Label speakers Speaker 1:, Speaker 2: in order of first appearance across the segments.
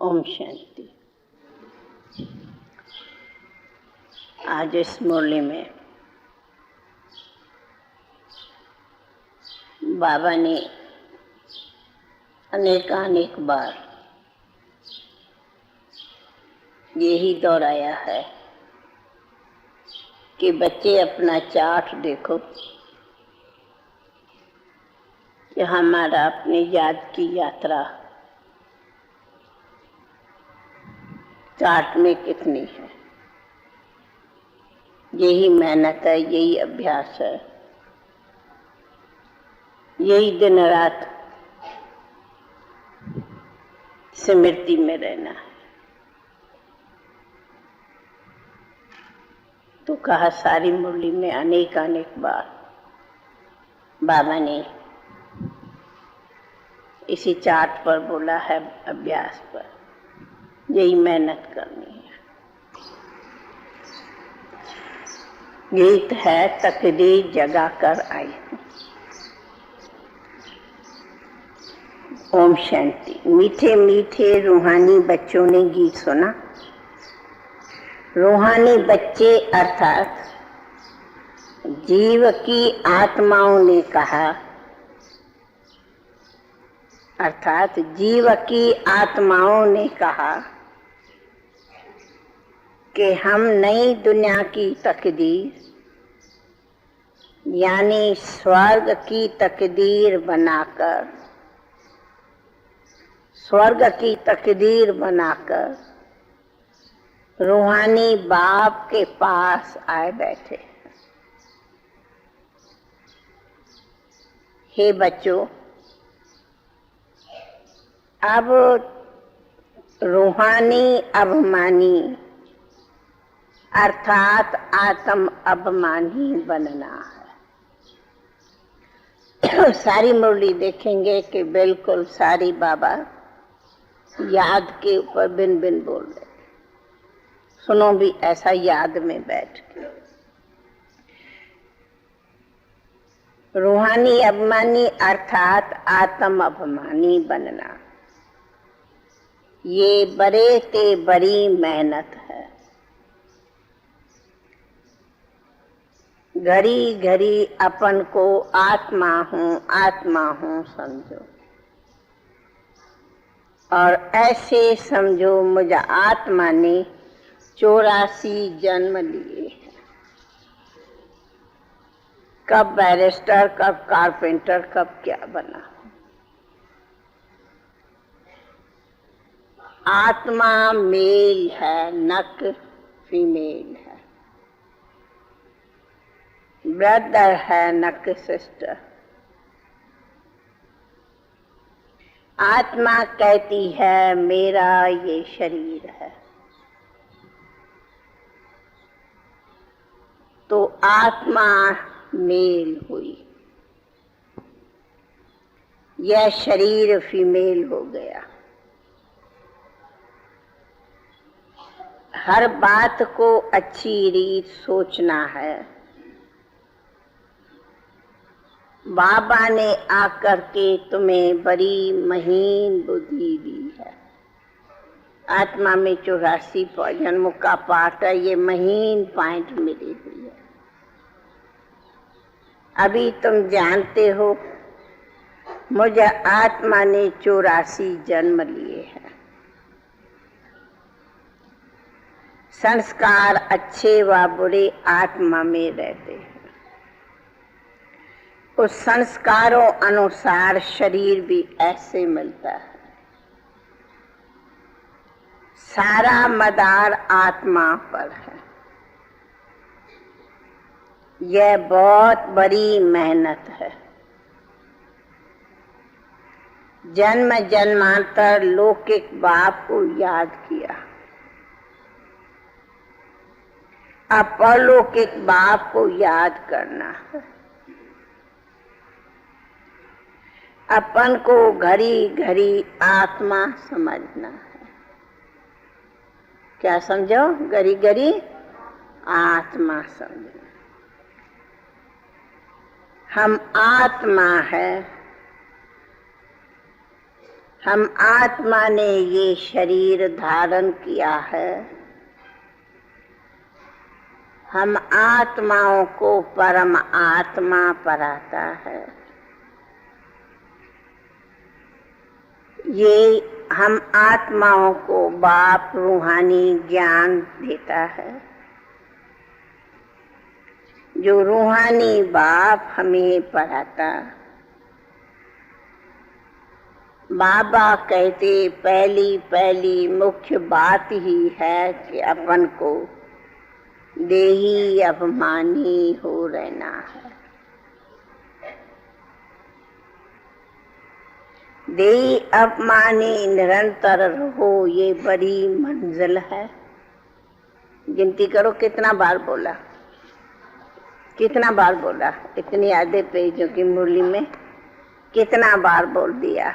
Speaker 1: ओम शांति। आज इस मुरली में बाबा ने अनेकानेक बार यही दोहराया है कि बच्चे अपना चार्ट देखो कि हमारा अपने याद की यात्रा चार्ट में कितनी है। यही मेहनत है, यही अभ्यास है, यही दिन रात स्मृति में रहना है। तो कहा सारी मुरली में अनेक बार बाबा ने इसी चार्ट पर बोला है, अभ्यास पर, यही मेहनत करनी है। गीत है तकदीर जगा कर आई। ओम शांति। मीठे मीठे रूहानी बच्चों ने गीत सुना। रूहानी बच्चे अर्थात जीव की आत्माओं ने कहा, अर्थात जीव की आत्माओं ने कहा कि हम नई दुनिया की तकदीर यानी स्वर्ग की तकदीर बनाकर, स्वर्ग की तकदीर बनाकर रूहानी बाप के पास आए बैठे। हे बच्चों, अब रूहानी अभिमानी अर्थात आत्म अभिमानी बनना है। सारी मुरली देखेंगे कि बिल्कुल सारी बाबा याद के ऊपर बिन बिन बोल रहे। सुनो भी ऐसा याद में बैठ के। रूहानी अभिमानी अर्थात आत्म अभिमानी बनना, ये बड़े ते बड़ी मेहनत है। घड़ी घड़ी अपन को आत्मा हूँ समझो, और ऐसे समझो मुझ आत्मा ने 84 जन्म लिए। कब बैरिस्टर, कब कारपेंटर, कब क्या बना। आत्मा मेल है, नक फीमेल है। ब्रदर है, नक सिस्टर। आत्मा कहती है मेरा ये शरीर है, तो आत्मा मेल हुई, यह शरीर फीमेल हो गया। हर बात को अच्छी रीत सोचना है। बाबा ने आकर के तुम्हें बड़ी महीन बुद्धि दी है। आत्मा में 84 जन्मों का पाठ है, ये महीन पॉइंट मिली हुई है। अभी तुम जानते हो मुझे आत्मा ने 84 जन्म लिए हैं। संस्कार अच्छे व बुरे आत्मा में रहते हैं। उस संस्कारों अनुसार शरीर भी ऐसे मिलता है। सारा मदार आत्मा पर है। यह बहुत बड़ी मेहनत है। जन्म जन्मांतर लौकिक बाप को याद किया, अब परलौकिक बाप को याद करना है। अपन को घड़ी घड़ी आत्मा समझना है। क्या समझो? घड़ी घड़ी आत्मा समझना। हम आत्मा है, हम आत्मा ने ये शरीर धारण किया है। हम आत्माओं को परम आत्मा पराता है। ये हम आत्माओं को बाप रूहानी ज्ञान देता है। जो रूहानी बाप हमें पढ़ाता। बाबा कहते पहली पहली मुख्य बात ही है कि अपन को देही अभिमानी हो रहना है। देही अभिमानी निरंतर रहो, ये बड़ी मंजिल है। गिनती करो कितना बार बोला, कितना बार बोला, इतनी आधे पेजों की मुरली में कितना बार बोल दिया,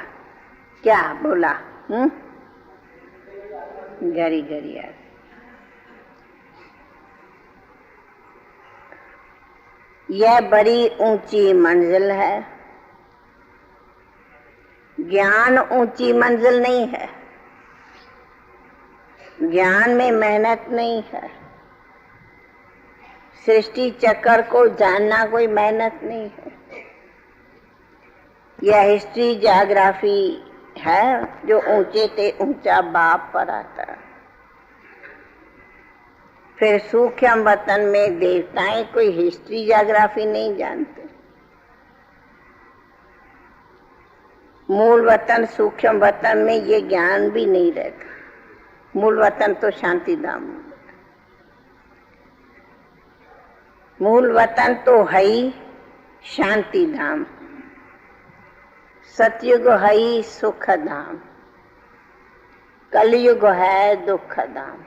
Speaker 1: क्या बोला? घड़ी घड़ी याद। यह बड़ी ऊंची मंजिल है। ज्ञान ऊंची मंजिल नहीं है। ज्ञान में मेहनत नहीं है। सृष्टि चक्र को जानना कोई मेहनत नहीं है। यह हिस्ट्री ज्योग्राफी है जो ऊंचे से ऊंचा बाप पर आता। फिर सूक्ष्म वतन में देवताएं कोई हिस्ट्री ज्योग्राफी नहीं जानते। मूल वतन सूक्ष्म वतन में ये ज्ञान भी नहीं रहता। मूल वतन तो शांति धाम, मूल वतन तो है ही शांति धाम। सतयुग है ही सुख धाम, कलयुग है दुख धाम।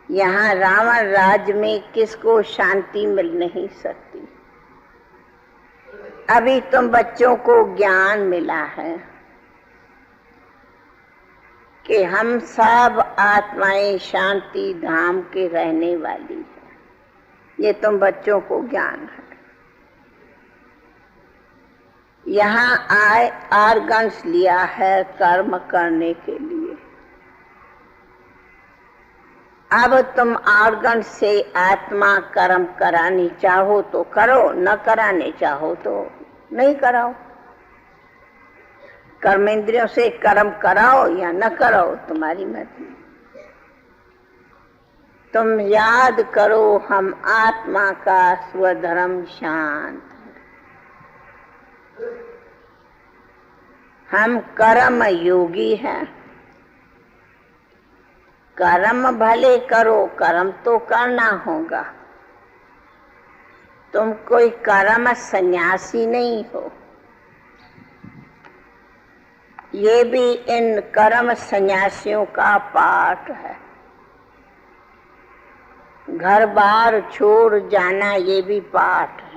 Speaker 1: यहाँ रावण राज में किसको शांति मिल नहीं सकती। अभी तुम बच्चों को ज्ञान मिला है कि हम सब आत्माएं शांति धाम के रहने वाली हैं। ये तुम बच्चों को ज्ञान है। यहाँ आए ऑर्गन्स लिया है कर्म करने के लिए। अब तुम ऑर्गन से आत्मा कर्म करानी चाहो तो करो, न कराने चाहो तो नहीं कराओ। कर्मेंद्रियों से कर्म कराओ या न कराओ, तुम्हारी मर्जी। तुम याद करो हम आत्मा का स्वधर्म शांत। हम कर्म योगी हैं। कर्म भले करो, कर्म तो करना होगा। तुम कोई कर्म सन्यासी नहीं हो। ये भी इन कर्म सन्यासियों का पाठ है। घर बार छोड़ जाना ये भी पाठ है।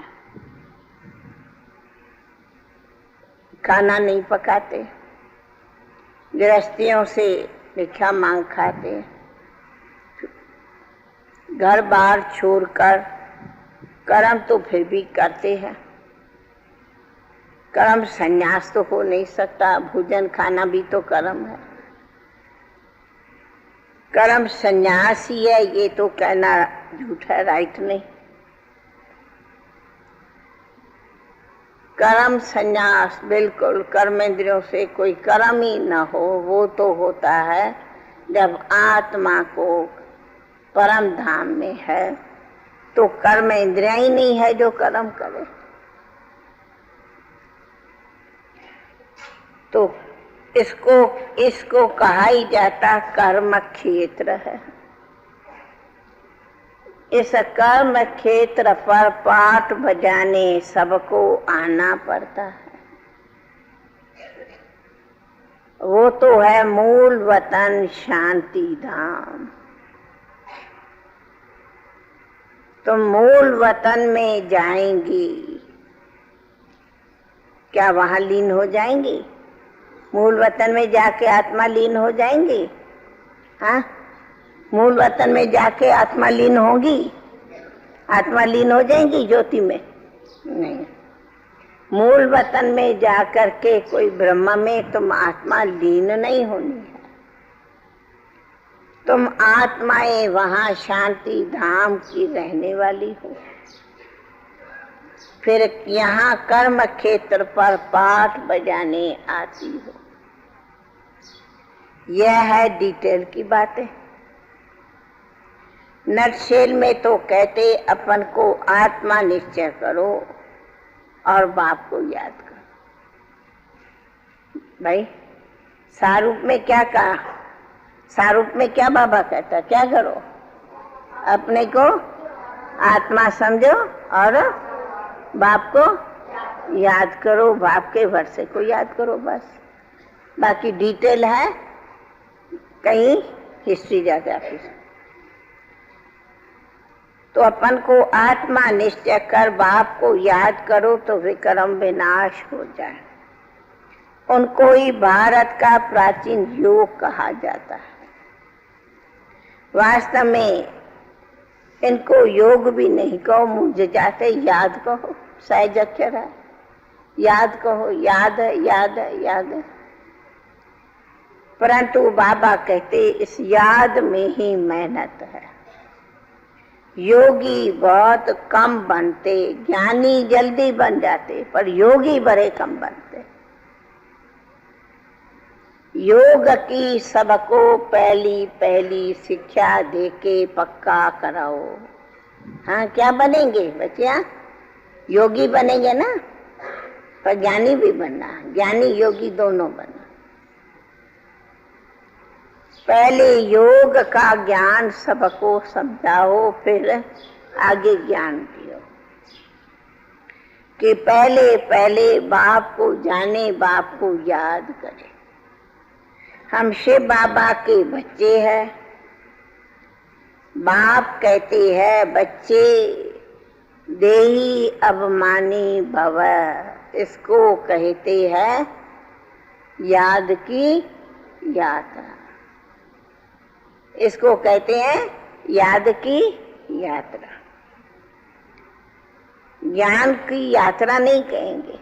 Speaker 1: खाना नहीं पकाते, गृहस्थियों से भिक्षा मांग खाते, घर बार छोड़कर कर्म तो फिर भी करते हैं। कर्म संन्यास तो हो नहीं सकता। भोजन खाना भी तो कर्म है। कर्म संन्यास ही है ये तो कहना झूठ है, राइट नहीं। कर्म संन्यास बिल्कुल कर्मेंद्रियों से कोई कर्म ही न हो, वो तो होता है जब आत्मा को परम धाम में है। तो कर्म इंद्रिया ही नहीं है जो कर्म करे। तो इसको कहा ही जाता कर्म क्षेत्र है। इस कर्म क्षेत्र पर पाठ बजाने सबको आना पड़ता है। वो तो है मूल वतन शांति धाम। तुम मूल वतन में जाएंगी, क्या वहां लीन हो जाएंगी? मूल वतन में जाके आत्मा लीन हो जाएंगी? हाँ, मूल वतन में जाके आत्मा लीन होगी? आत्मा लीन हो जाएंगी ज्योति में? नहीं। मूल वतन में जाकर के कोई ब्रह्म में तुम आत्मा लीन नहीं होनी है। तुम आत्माएं वहां शांति धाम की रहने वाली हो। फिर यहाँ कर्म क्षेत्र पर पाठ बजाने आती हो। यह है डिटेल की बातें। नटशेल में तो कहते अपन को आत्मा निश्चय करो और बाप को याद करो। भाई सारूप में क्या कहा? सारूप में क्या बाबा कहता? क्या करो? अपने को आत्मा समझो और बाप को याद करो। बाप के वर्षे को याद करो बस। बाकी डिटेल है कहीं हिस्ट्री ज्योग्राफी। तो अपन को आत्मा निश्चय कर बाप को याद करो तो विक्रम विनाश हो जाए। उनको ही भारत का प्राचीन योग कहा जाता है। वास्तव में इनको योग भी नहीं कहो, मुझे जाते याद कहो। सहज अक्षर है, याद कहो। याद है, याद है, याद है। परंतु बाबा कहते इस याद में ही मेहनत है। योगी बहुत कम बनते, ज्ञानी जल्दी बन जाते, पर योगी बड़े कम बनते। योग की सबको पहली पहली शिक्षा देके पक्का कराओ। हाँ, क्या बनेंगे बच्चियां? योगी बनेंगे ना, पर ज्ञानी भी बनना। ज्ञानी योगी दोनों बनना। पहले योग का ज्ञान सबको समझाओ, फिर आगे ज्ञान दियो। कि पहले पहले बाप को जाने, बाप को याद करें। हम शिव बाबा के बच्चे हैं। बाप कहते हैं बच्चे देही अभिमानी भव। इसको कहते हैं याद की यात्रा। इसको कहते हैं याद की यात्रा। ज्ञान की यात्रा नहीं कहेंगे।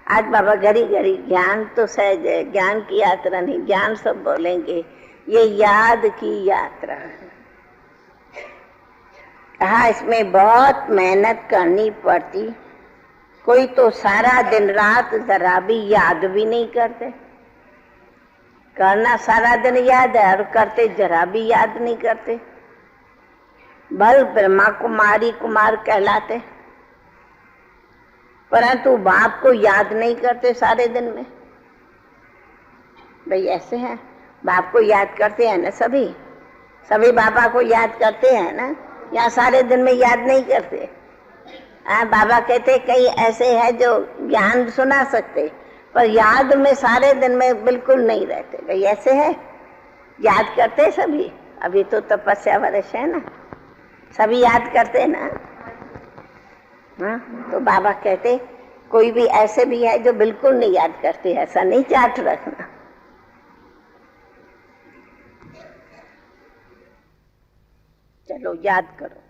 Speaker 1: आज बाबा घड़ी घड़ी ज्ञान तो सहज है, ज्ञान की यात्रा नहीं। ज्ञान सब बोलेंगे, ये याद की यात्रा है। कहा इसमें बहुत मेहनत करनी पड़ती। कोई तो सारा दिन रात जरा भी याद भी नहीं करते। करना सारा दिन याद है और करते जरा भी याद नहीं करते। बल ब्रह्मा कुमारी कुमार कहलाते, परंतु बाप को याद नहीं करते सारे दिन में। भाई ऐसे हैं, बाप को याद करते हैं ना सभी। सभी बाबा को याद करते हैं ना, या सारे दिन में याद नहीं करते। बाबा कहते कई ऐसे हैं जो ज्ञान सुना सकते, पर याद में सारे दिन में बिल्कुल नहीं रहते। भाई ऐसे है, याद करते सभी। अभी तो तपस्या वर्ष है ना, सभी याद करते ना। हाँ, तो बाबा कहते कोई भी ऐसे भी है जो बिल्कुल नहीं याद करते। ऐसा नहीं चाट रखना। चलो याद करो।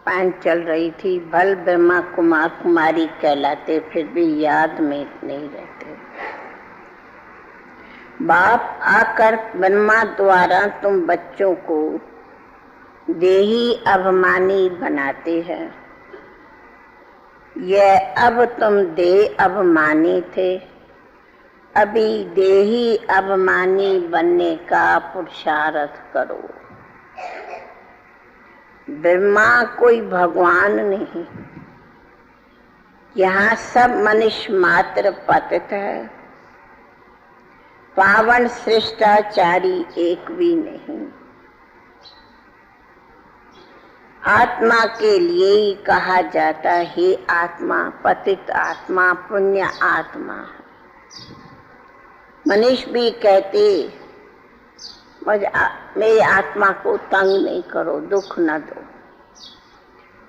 Speaker 1: पान चल रही थी। भल ब्रह्मा कुमार कुमारी कहलाते, फिर भी याद में नहीं रहते। बाप आकर ब्रह्मा द्वारा तुम बच्चों को देही अभिमानी बनाते हैं। यह अब तुम देह अभिमानी थे, अभी देही अभिमानी बनने का पुरुषार्थ करो। ब्रह्मा कोई भगवान नहीं, यहाँ सब मनुष्य मात्र पतित है। पावन श्रेष्ठाचारी एक भी नहीं। आत्मा के लिए ही कहा जाता है आत्मा, पतित आत्मा, पुण्य आत्मा। मनुष्य भी कहते मेरी आत्मा को तंग नहीं करो, दुख न दो,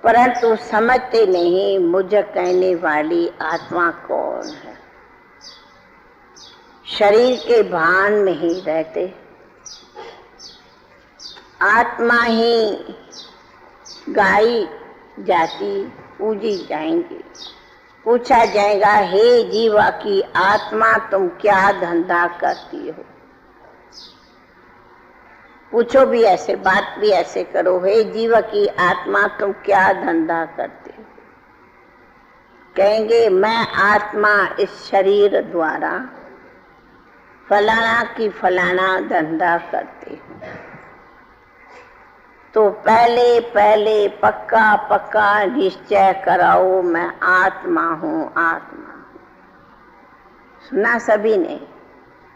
Speaker 1: परंतु समझते नहीं मुझे कहने वाली आत्मा कौन है। शरीर के भान में ही रहते। आत्मा ही गाई जाती, पूजी जाएंगी। पूछा जाएगा, हे जीवा की आत्मा तुम क्या धंधा करती हो। पूछो भी ऐसे, बात भी ऐसे करो, हे जीव की आत्मा तुम क्या धंधा करते हो। कहेंगे मैं आत्मा इस शरीर द्वारा फलाना की फलाना धंधा करते हूँ। तो पहले पहले पक्का पक्का निश्चय कराओ, मैं आत्मा हूँ, आत्मा हूँ। सुना सभी ने?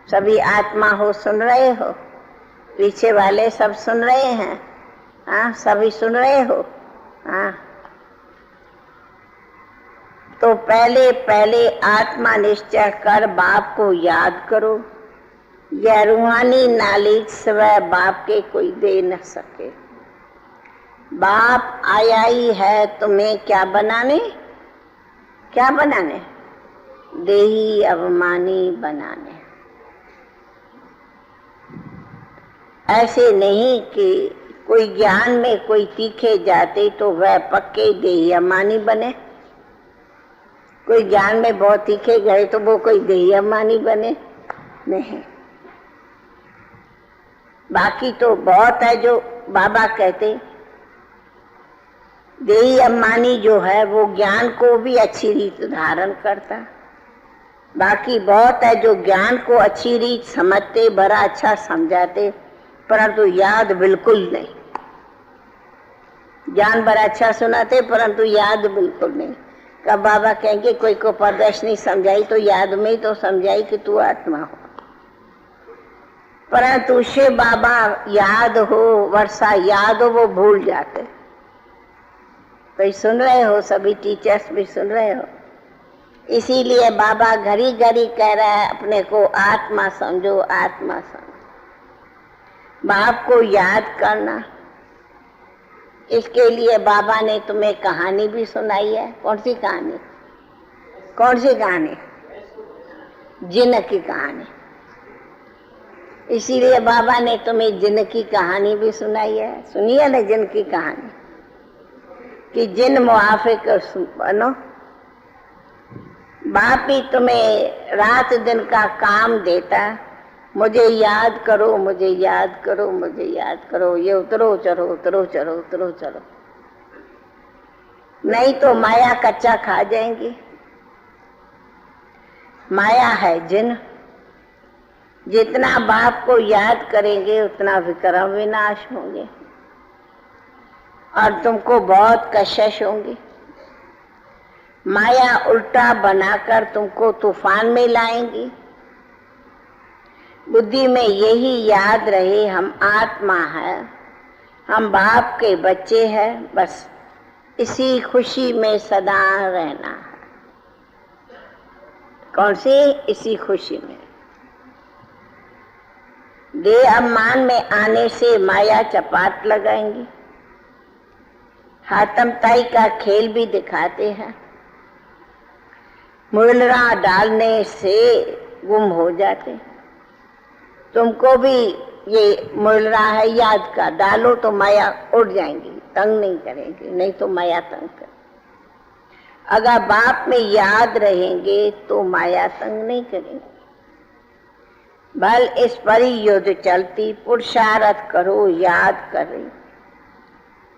Speaker 1: सभी आत्मा हो, सुन रहे हो? पीछे वाले सब सुन रहे हैं? हाँ, सभी सुन रहे हो? हाँ। तो पहले पहले आत्मा निश्चय कर बाप को याद करो। यह रूहानी नॉलेज स्वयं बाप के कोई दे न सके। बाप आया ही है तुम्हें क्या बनाने? क्या बनाने? देही अभिमानी बनाने। ऐसे नहीं कि कोई ज्ञान में कोई तीखे जाते तो वह पक्के देही अभिमानी बने। कोई ज्ञान में बहुत तीखे गए तो वो कोई देही अभिमानी बने नहीं। बाकी तो बहुत है जो बाबा कहते, देही अभिमानी जो है वो ज्ञान को भी अच्छी रीत धारण करता। बाकी बहुत है जो ज्ञान को अच्छी रीत समझते, बड़ा अच्छा समझाते, परंतु याद बिल्कुल नहीं। ज्ञान बड़ा अच्छा सुनाते परंतु याद बिल्कुल नहीं। कब बाबा कहेंगे कोई को प्रदर्शनी समझाई तो याद में ही तो समझाई कि तू आत्मा हो, परंतु उसे बाबा याद हो, वर्षा याद हो, वो भूल जाते। तो सुन रहे हो? सभी टीचर्स भी सुन रहे हो? इसीलिए बाबा घड़ी घड़ी कह रहा है अपने को आत्मा समझो, आत्मा समझो। बाप को याद करना, इसके लिए बाबा ने तुम्हें कहानी भी सुनाई है। कौन सी कहानी? कौन सी कहानी? जिन्न की कहानी। इसीलिए बाबा ने तुम्हें जिन्न की कहानी भी सुनाई है। सुनिए ना जिन्न की कहानी कि जिन्न मुआफिक बनो। बाप ही तुम्हें रात दिन का काम देता, मुझे याद करो, मुझे याद करो, मुझे याद करो। ये उतरो चढ़ो, उतरो चढ़ो, उतरो चढ़ो, नहीं तो माया कच्चा खा जाएंगी। माया है जिन्न। जितना बाप को याद करेंगे उतना विक्रम विनाश होंगे और तुमको बहुत कशिश होंगी। माया उल्टा बनाकर तुमको तूफान में लाएंगी। बुद्धि में यही याद रहे हम आत्मा है, हम बाप के बच्चे हैं, बस इसी खुशी में सदा रहना है। कौन सी? इसी खुशी में। देह अभिमान में आने से माया चपाट लगाएंगी। हाथम ताई का खेल भी दिखाते हैं। मुरला डालने से गुम हो जाते। तुमको भी ये मुरला है याद का, डालो तो माया उड़ जाएंगी, तंग नहीं करेंगे, नहीं तो माया तंग कर। अगर बाप में याद रहेंगे तो माया तंग नहीं करेंगे। बल इस परी युद्ध चलती, पुरुषार्थ करो याद करे,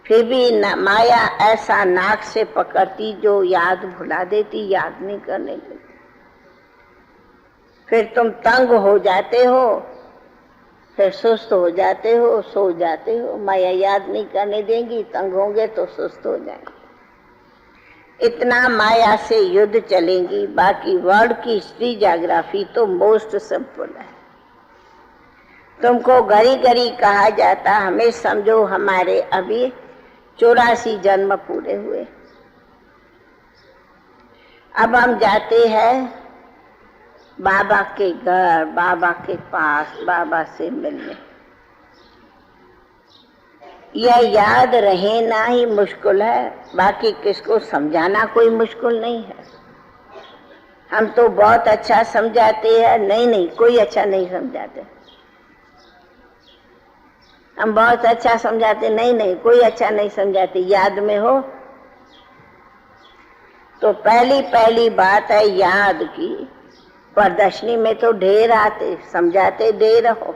Speaker 1: फिर भी माया ऐसा नाक से पकड़ती जो याद भुला देती, याद नहीं करने देती। फिर तुम तंग हो जाते हो, फिर सुस्त हो जाते हो, सो जाते हो। माया याद नहीं करने देंगी, तंग होंगे तो सुस्त हो जाएंगे। इतना माया से युद्ध चलेंगी। बाकी वर्ल्ड की हिस्ट्री ज्योग्राफी तो मोस्ट सिंपल है। तुमको घड़ी घड़ी कहा जाता, हमें समझो हमारे अभी 84 जन्म पूरे हुए। अब हम जाते हैं बाबा के घर, बाबा के पास, बाबा से मिलने। यह याद रहना ही मुश्किल है, बाकी किसको समझाना कोई मुश्किल नहीं है। हम तो बहुत अच्छा समझाते हैं, नहीं नहीं कोई अच्छा नहीं समझाते। हम बहुत अच्छा समझाते, नहीं नहीं कोई अच्छा नहीं समझाते। याद में हो तो पहली पहली बात है याद की। प्रदर्शनी में तो ढेर आते समझाते दे रहो,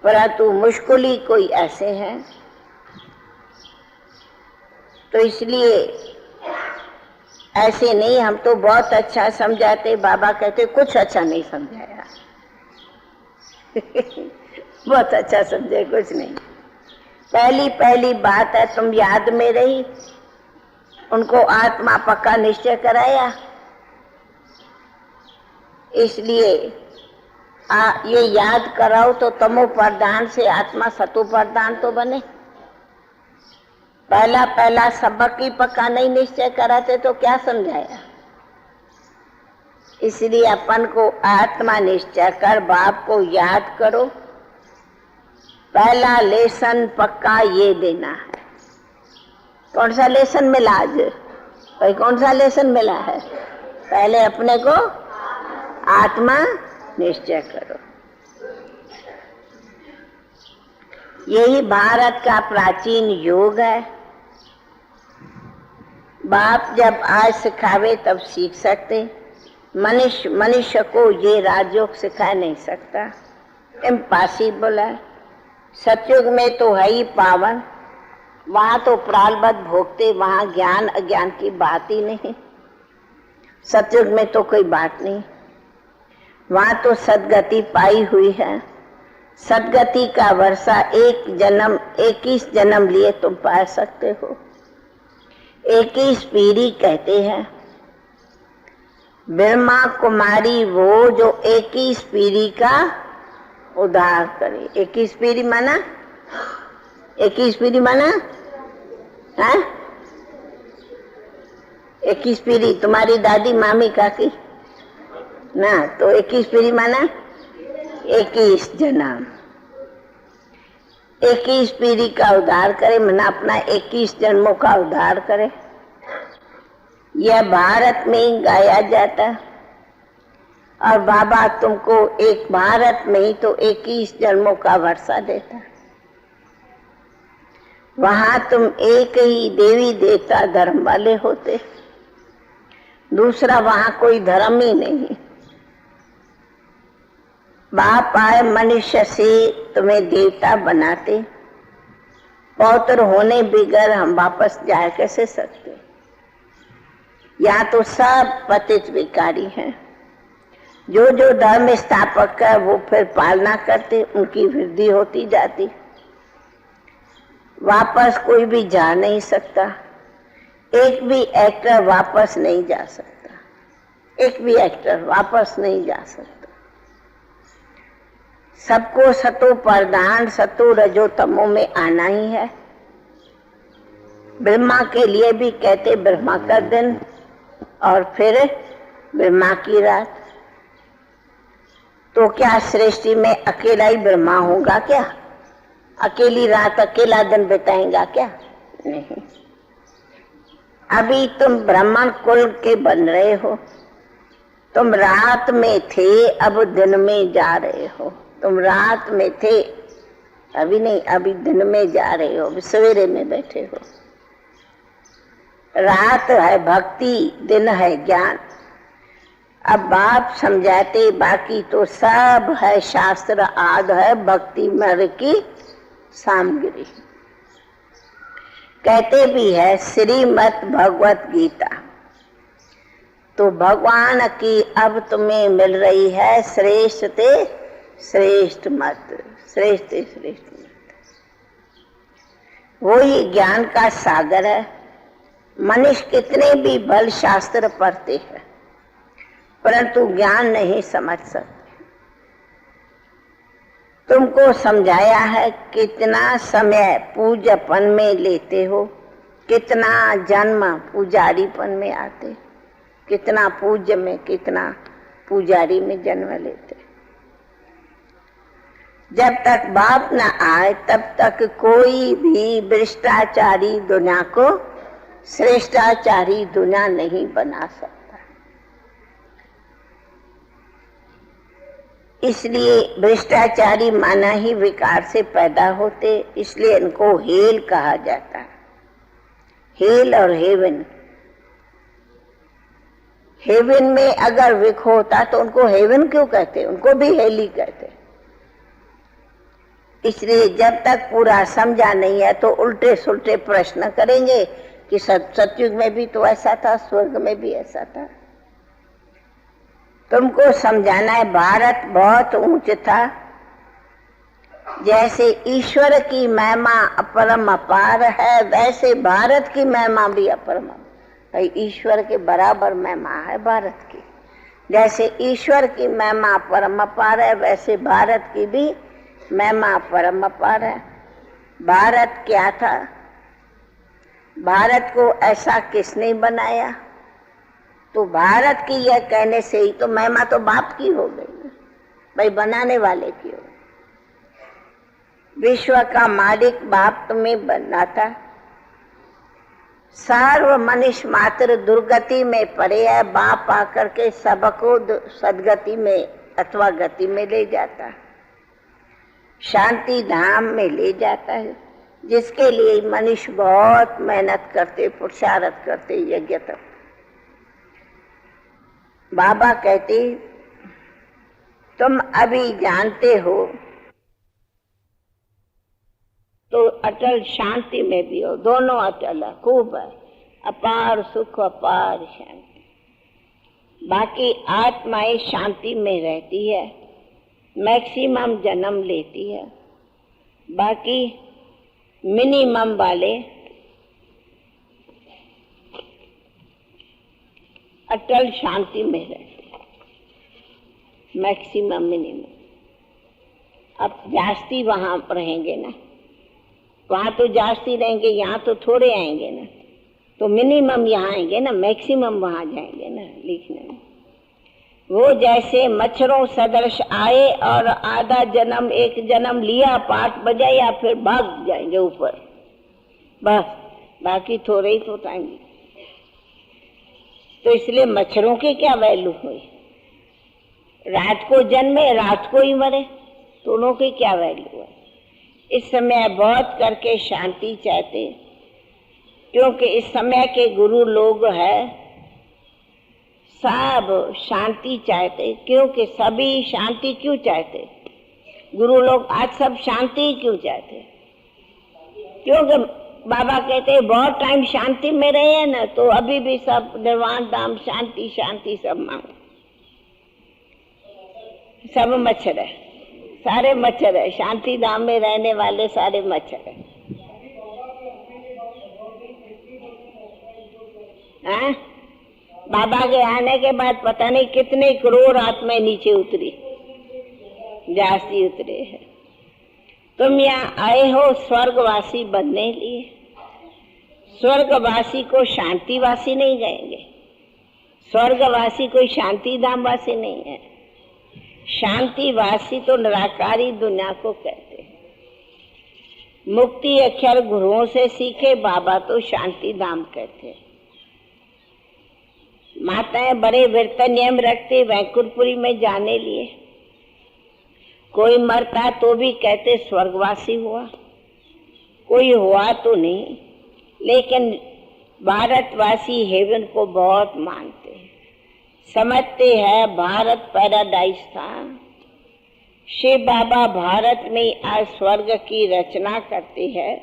Speaker 1: परंतु मुश्किल ही कोई ऐसे हैं। तो इसलिए ऐसे नहीं, हम तो बहुत अच्छा समझाते, बाबा कहते कुछ अच्छा नहीं समझाया बहुत अच्छा समझे, कुछ नहीं। पहली पहली बात है तुम याद में रही, उनको आत्मा पक्का निश्चय कराया। इसलिए ये याद कराओ तो तमो प्रधान से आत्मा सतो प्रधान तो बने। पहला पहला सबक ही पक्का नहीं निश्चय कराते तो क्या समझाया। इसलिए अपन को आत्मा निश्चय कर बाप को याद करो। पहला लेसन पक्का ये देना है। कौन सा लेसन मिला आज भाई, कौन सा लेसन मिला है? पहले अपने को आत्मा निश्चय करो। यही भारत का प्राचीन योग है। बाप जब आज सिखावे तब सीख सकते। मनुष्य को ये राजयोग सिखा नहीं सकता, इम्पॉसिबल है। सतयुग में तो है ही पावन, वहाँ तो प्रारब्ध भोगते, वहाँ ज्ञान अज्ञान की बात ही नहीं। सतयुग में तो कोई बात नहीं, वहाँ तो सदगति पाई हुई है। सदगति का वर्षा 21 जन्म लिए तुम पा सकते हो। 21 पीढ़ी कहते हैं। ब्रह्मा कुमारी वो जो 21 पीढ़ी का उद्धार करे। 21 पीढ़ी माना, 21 पीढ़ी माना है 21 पीढ़ी तुम्हारी दादी मामी काकी ना, तो 21 पीढ़ी माना 21 जन्म। 21 पीढ़ी का उद्धार करे, मना अपना 21 जन्मों का उद्धार करे। यह भारत में ही गाया जाता। और बाबा तुमको एक भारत में ही तो 21 जन्मों का वर्षा देता। वहां तुम एक ही देवी देवता धर्म वाले होते, दूसरा वहां कोई धर्म ही नहीं। बाप आए मनुष्य से तुम्हें देवता बनाते। पौत्र होने बिगर हम वापस जा कैसे सकते? यहाँ तो सब पतित विकारी हैं। जो जो धर्म स्थापक है वो फिर पालना करते, उनकी वृद्धि होती जाती। वापस कोई भी जा नहीं सकता। एक भी एक्टर वापस नहीं जा सकता। एक भी एक्टर वापस नहीं जा सकता। सबको सतो प्रधान सतो रजो तमो में आना ही है। ब्रह्मा के लिए भी कहते ब्रह्मा का दिन और फिर ब्रह्मा की रात। तो क्या सृष्टि में अकेला ही ब्रह्मा होगा क्या? अकेली रात अकेला दिन बिताएगा क्या? नहीं। अभी तुम ब्राह्मण कुल के बन रहे हो। तुम रात में थे, अब दिन में जा रहे हो। तुम रात में थे, अभी नहीं, अभी दिन में जा रहे हो, अभी सवेरे में बैठे हो। रात है भक्ति, दिन है ज्ञान। अब बाप समझाते, बाकी तो सब है शास्त्र आद है भक्ति मार्ग की सामग्री। कहते भी है श्रीमद् भगवत गीता। तो भगवान की अब तुम्हें मिल रही है श्रेष्ठ ते श्रेष्ठ मत, श्रेष्ठ ते श्रेष्ठ मत। वो ही ज्ञान का सागर है। मनुष्य कितने भी बल शास्त्र पढ़ते हैं परंतु ज्ञान नहीं समझ सकते। तुमको समझाया है कितना समय पूजपन में लेते हो, कितना जन्म पुजारीपन में आते, कितना पूज्य में कितना पुजारी में जन्म लेते। जब तक बाप न आए तब तक कोई भी भ्रष्टाचारी दुनिया को श्रेष्ठाचारी दुनिया नहीं बना सकता। इसलिए भ्रष्टाचारी माना ही विकार से पैदा होते, इसलिए इनको हेल कहा जाता है। हेल और हेवन हेवन में अगर विख होता तो उनको हेवन क्यों कहते, उनको भी हेल ही कहते। इसलिए जब तक पूरा समझा नहीं है तो उल्टे सुल्टे प्रश्न करेंगे कि सतयुग में भी तो ऐसा था, स्वर्ग में भी ऐसा था। तुमको समझाना है भारत बहुत ऊंच था, जैसे ईश्वर की महिमा अपरम अपार है वैसे भारत की महिमा भी अपरम। भाई ईश्वर के बराबर महिमा है भारत की। जैसे ईश्वर की महिमा परम अपार है वैसे भारत की भी महिमा परम अपार है। भारत क्या था, भारत को ऐसा किसने बनाया? तो भारत की यह कहने से ही तो महिमा तो बाप की हो गई, भाई बनाने वाले की हो। विश्व का मालिक बाप तुम्हें बनाता, सर्व मनुष्य मात्र दुर्गति में पड़े है, बाप आकर के सबको सदगति में अथवा गति में ले जाता, शांति धाम में ले जाता है, जिसके लिए मनुष्य बहुत मेहनत करते, पुरुषार्थ करते, यज्ञ तप। बाबा कहते तुम अभी जानते हो तो अटल शांति में भी हो, दोनों अटल है, खूब है, अपार सुख अपार शांति। बाकी आत्माएं शांति में रहती है, मैक्सिमम जन्म लेती है, बाकी मिनिमम वाले अटल शांति में रहते हैं, मैक्सिमम मिनिमम। अब जास्ती वहां रहेंगे ना, वहां तो जास्ती रहेंगे, यहाँ तो थोड़े आएंगे ना, तो मिनिमम यहाँ आएंगे ना, मैक्सिमम वहां जाएंगे ना लिखने में। वो जैसे मच्छरों सदृश आए और आधा जन्म एक जन्म लिया, पाठ बजाया, फिर भाग जाएंगे ऊपर, बस बाकी थोड़े ही तो आएंगे। तो इसलिए मच्छरों की क्या वैल्यू हुई, रात को जन्मे रात को ही मरे, दोनों की क्या वैल्यू है। इस समय बहुत करके शांति चाहते, क्योंकि इस समय के गुरु लोग हैं सब शांति चाहते। क्योंकि सभी शांति क्यों चाहते, गुरु लोग आज सब शांति क्यों चाहते? क्योंकि बाबा कहते हैं बहुत टाइम शांति में रहे हैं ना, तो अभी भी सब निर्वाण धाम शांति शांति सब मांगो। सब मच्छर है, सारे मच्छर है, शांति धाम में रहने वाले सारे मच्छर है। हाँ? बाबा के आने के बाद पता नहीं कितने करोड़ आत्माएं नीचे उतरी, जास्ती उतरे हैं। तुम यहाँ आए हो स्वर्गवासी बनने लिए, स्वर्गवासी को शांतिवासी नहीं कहेंगे, स्वर्गवासी कोई शांति धाम वासी नहीं है, शांतिवासी तो निराकारी दुनिया को कहते हैं। मुक्ति अक्षर गुरुओं से सीखे, बाबा तो शांति धाम कहते हैं। माताएं बड़े व्रत नियम रखते वैकुंठपुरी में जाने लिए, कोई मरता तो भी कहते स्वर्गवासी हुआ, कोई हुआ तो नहीं, लेकिन भारतवासी हेवन को बहुत मानते हैं, समझते हैं भारत पैराडाइज था। शिव बाबा भारत में आज स्वर्ग की रचना करते हैं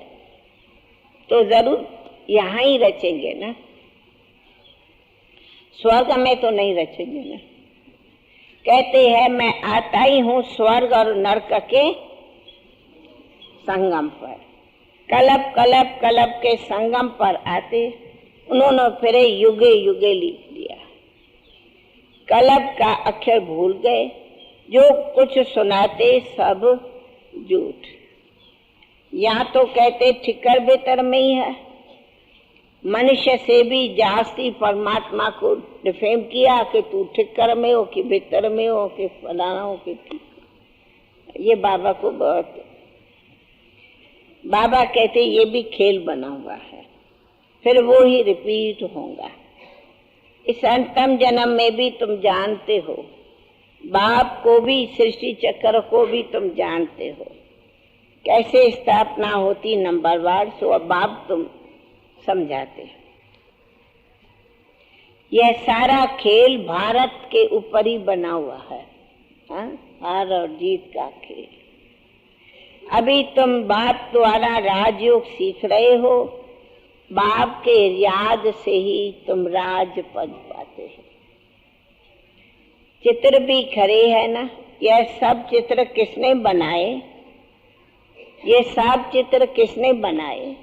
Speaker 1: तो जरूर यहाँ ही रचेंगे ना, स्वर्ग में तो नहीं रचेंगे ना। कहते हैं मैं आता ही हूँ स्वर्ग और नरक के संगम पर, कलब कलब कलब के संगम पर आते उन्होंने फिर युगे युगे लिख दिया। कलब का अक्षर भूल गए, जो कुछ सुनाते सब झूठ। यहाँ तो कहते ठिकर भीतर में ही है, मनुष्य से भी जास्ती परमात्मा को डिफेम किया कि तू ठिकर में हो कि भीतर में हो कि फलाना हो कि, ये बाबा को बहुत, बाबा कहते ये भी खेल बना हुआ है, फिर वो ही रिपीट होगा। इस अंतिम जन्म में भी तुम जानते हो, बाप को भी सृष्टि चक्र को भी तुम जानते हो, कैसे स्थापना होती नंबरवार। सो अब बाप तुम समझाते। यह सारा खेल भारत के ऊपर ही बना हुआ है, हाँ? हार और जीत का खेल। अभी तुम बाप द्वारा राजयोग सीख रहे हो, बाप के याद से ही तुम राज पद पाते हो। चित्र भी खरे है ना, यह सब चित्र किसने बनाए? ये सब चित्र किसने बनाए?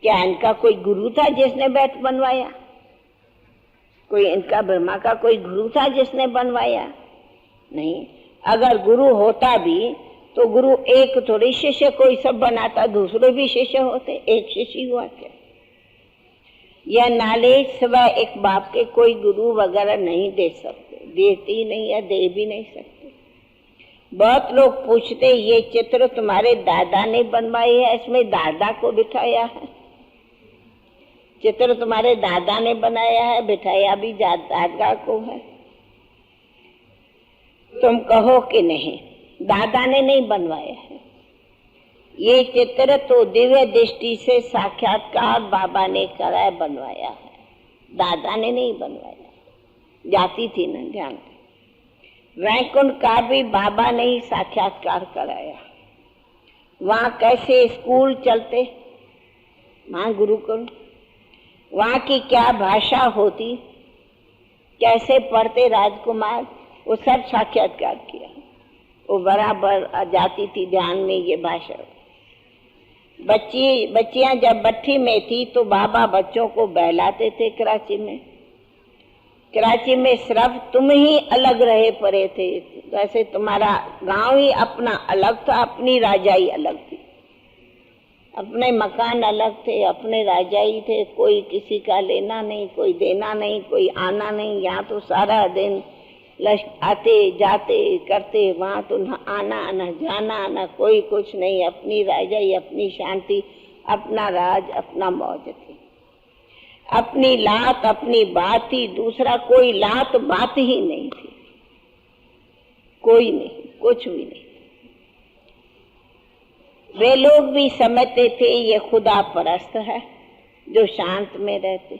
Speaker 1: क्या इनका कोई गुरु था जिसने बैठ बनवाया? कोई इनका ब्रह्मा का कोई गुरु था जिसने बनवाया? नहीं। अगर गुरु होता भी तो गुरु एक थोड़ी शिष्य कोई सब बनाता, दूसरे भी शिष्य होते, एक शिष्य हुआ क्या? यह नॉलेज सिवाय एक बाप के कोई गुरु वगैरह नहीं दे सकते, देती नहीं या दे भी नहीं सकते। बहुत लोग पूछते ये चित्र तुम्हारे दादा ने बनवाए है, इसमें दादा को बिठाया है? चित्र तुम्हारे दादा ने बनाया है, बिठाया भी दादा को है। तुम कहो कि नहीं, दादा ने नहीं बनवाया है। ये चित्र तो दिव्य दृष्टि से साक्षात्कार बाबा ने कराया, बनवाया है, दादा ने नहीं बनवाया। जाती थी ना ध्यान। वैकुंठ का भी बाबा ने ही साक्षात्कार कराया। वहाँ कैसे स्कूल चलते, वहाँ गुरुकुल, वहाँ की क्या भाषा होती, कैसे पढ़ते राजकुमार, वो सब साक्षात्कार किया। वो बराबर आ जाती थी ध्यान में ये भाषा। बच्चियां जब भट्ठी में थी तो बाबा बच्चों को बहलाते थे कराची में। कराची में सिर्फ तुम ही अलग रहे पड़े थे, वैसे तुम्हारा गांव ही अपना अलग था, अपनी राजाई अलग थी, अपने मकान अलग थे, अपने राजाई थे, कोई किसी का लेना नहीं, कोई देना नहीं, कोई आना नहीं। यहाँ तो सारा दिन आते जाते करते, वहाँ तो न आना न जाना न कोई कुछ नहीं, अपनी राजाई, अपनी शांति, अपना राज, अपना मौज थी, अपनी लात अपनी बात ही, दूसरा कोई लात बात ही नहीं थी, कोई नहीं, कुछ भी नहीं। वे लोग भी समझते थे ये खुदा परस्त है जो शांत में रहते।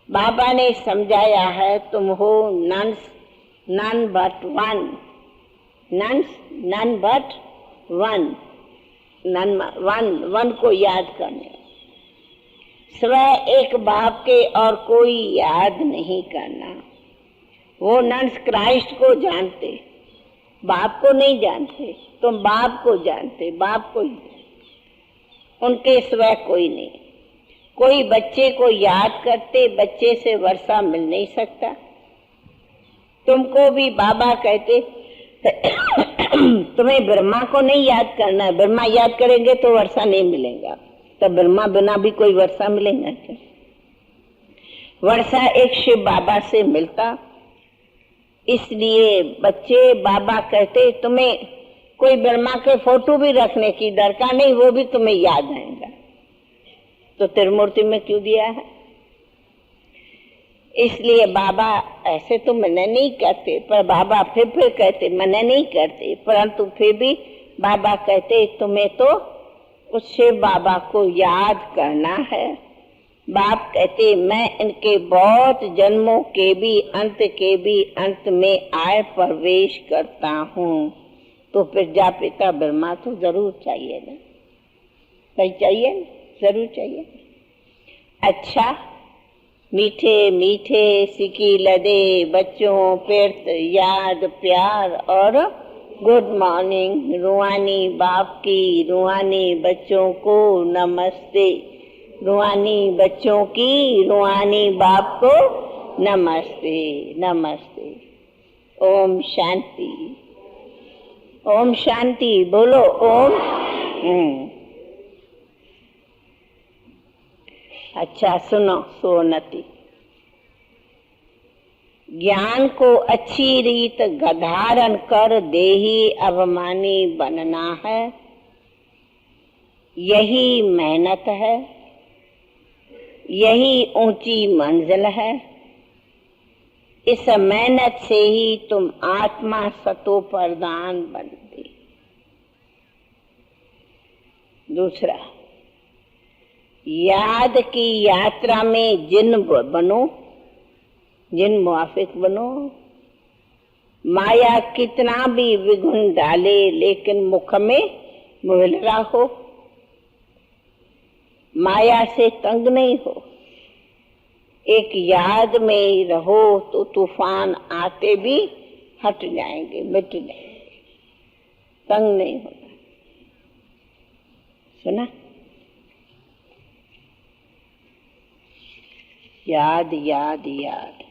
Speaker 1: बाबा ने समझाया है तुम हो none but one, none but one, one को याद करने, स्वयं एक बाप के और कोई याद नहीं करना। वो नन्स क्राइस्ट को जानते, बाप को नहीं जानते। तुम बाप को जानते, बाप को ही, उनके सिवाय कोई नहीं। कोई बच्चे को याद करते, बच्चे से वर्षा मिल नहीं सकता। तुमको भी बाबा कहते तुम्हें ब्रह्मा को नहीं याद करना है, ब्रह्मा याद करेंगे तो वर्षा नहीं मिलेगा, तो ब्रह्मा बिना भी कोई वर्षा मिलेगा क्या? वर्षा एक शिव बाबा से मिलता, इसलिए बच्चे बाबा कहते तुम्हें कोई ब्रह्मा के फोटो भी रखने की दरकार नहीं, वो भी तुम्हें याद आएगा। तो त्रिमूर्ति में क्यों दिया है? इसलिए बाबा ऐसे तो मना नहीं करते, पर बाबा फिर कहते मना नहीं करते, परंतु फिर भी बाबा कहते तुम्हें तो उस शिव बाबा को याद करना है। बाप कहते मैं इनके बहुत जन्मों के भी अंत में आए प्रवेश करता हूँ। तो प्रजा पिता ब्रह्मा तो जरूर चाहिए ना, सही चाहिए, जरूर चाहिए। अच्छा, मीठे मीठे सिकी लदे बच्चों पेट याद प्यार और गुड मॉर्निंग। रूहानी बाप की रूहानी बच्चों को नमस्ते, रूहानी बच्चों की रूहानी बाप को नमस्ते नमस्ते। ओम शांति, ओम शांति बोलो, ओम। अच्छा सुनो सोनती, ज्ञान को अच्छी रीत गधारण कर देही अभिमानी बनना है, यही मेहनत है, यही ऊंची मंजिल है। इस मेहनत से ही तुम आत्मा सतो प्रधान बनते। दूसरा, याद की यात्रा में जिन बनो, जिन मुआफिक बनो। माया कितना भी विघुन डाले लेकिन मुख में मुहलरा हो, माया से तंग नहीं हो। एक याद में ही रहो तो तूफान आते भी हट जाएंगे, मिट जाएंगे, तंग नहीं होना। सुना? याद याद याद।